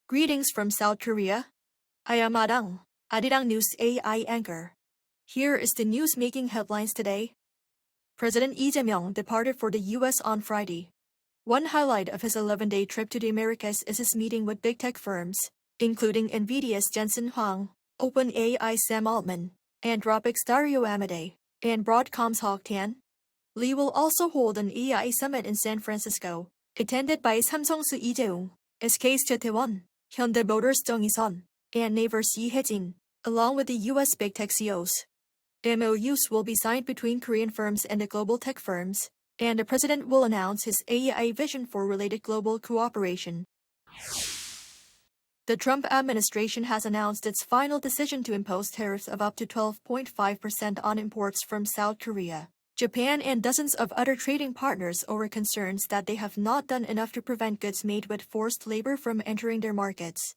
Greetings from South Korea. I am Arirang News AI anchor. Here is the news making headlines today. President Lee Jae-myung departed for the US on Friday. One highlight of his 11-day trip to the Americas is his meeting with big tech firms, including Nvidia's Jensen Huang, OpenAI's Sam Altman, Anthropic's Dario Amodei, and Broadcom's Hock Tan. Lee will also hold an AI summit in San Francisco, attended by Samsung's Lee Jae-ung, SK's Choi Tae-won, Hyundai Motors Jung Hee-sun, and Naver's Yi Hae-jin, along with the US big tech CEOs. MOUs will be signed between Korean firms and the global tech firms, and the president will announce his AI vision for related global cooperation. The Trump administration has announced its final decision to impose tariffs of up to 12.5% on imports from South Korea, Japan, and dozens of other trading partners over concerns that they have not done enough to prevent goods made with forced labor from entering their markets.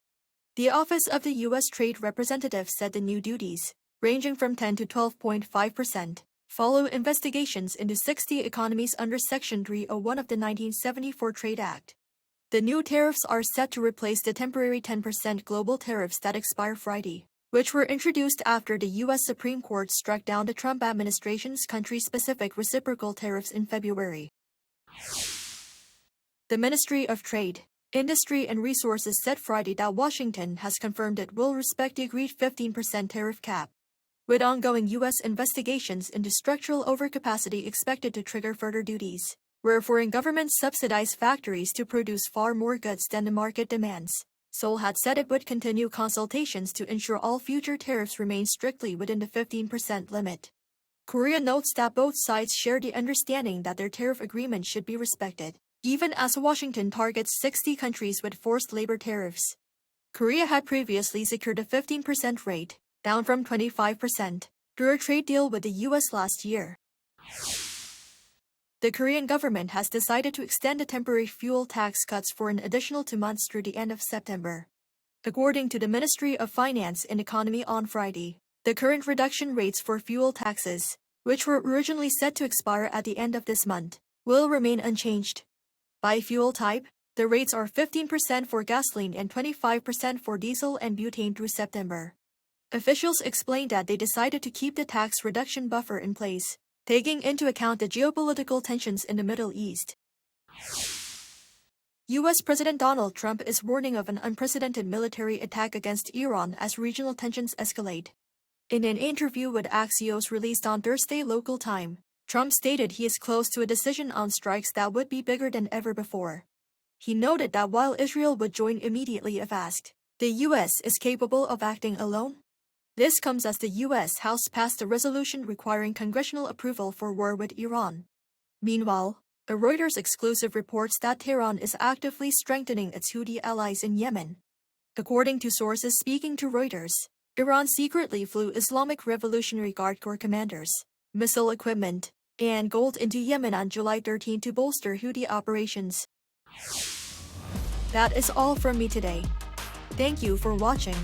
The Office of the U.S. Trade Representative said the new duties, ranging from 10 to 12.5%, follow investigations into 60 economies under Section 301 of the 1974 Trade Act. The new tariffs are set to replace the temporary 10% global tariffs that expire Friday, which were introduced after the U.S. Supreme Court struck down the Trump administration's country-specific reciprocal tariffs in February. The Ministry of Trade, Industry and Resources said Friday that Washington has confirmed it will respect the agreed 15% tariff cap, with ongoing U.S. investigations into structural overcapacity expected to trigger further duties, where foreign governments subsidize factories to produce far more goods than the market demands. Seoul had said it would continue consultations to ensure all future tariffs remain strictly within the 15% limit. Korea notes that both sides share the understanding that their tariff agreement should be respected, even as Washington targets 60 countries with forced labor tariffs. Korea had previously secured a 15% rate, down from 25%, through a trade deal with the U.S. last year. The Korean government has decided to extend the temporary fuel tax cuts for an additional 2 months through the end of September. According to the Ministry of Finance and Economy on Friday, the current reduction rates for fuel taxes, which were originally set to expire at the end of this month, will remain unchanged. By fuel type, the rates are 15% for gasoline and 25% for diesel and butane through September. Officials explained that they decided to keep the tax reduction buffer in place, taking into account the geopolitical tensions in the Middle East. U.S. President Donald Trump is warning of an unprecedented military attack against Iran as regional tensions escalate. In an interview with Axios released on Thursday local time, Trump stated he is close to a decision on strikes that would be bigger than ever before. He noted that while Israel would join immediately if asked, the U.S. is capable of acting alone. This comes as the U.S. House passed a resolution requiring congressional approval for war with Iran. Meanwhile, a Reuters exclusive reports that Tehran is actively strengthening its Houthi allies in Yemen. According to sources speaking to Reuters, Iran secretly flew Islamic Revolutionary Guard Corps commanders, missile equipment, and gold into Yemen on July 13 to bolster Houthi operations. That is all from me today. Thank you for watching.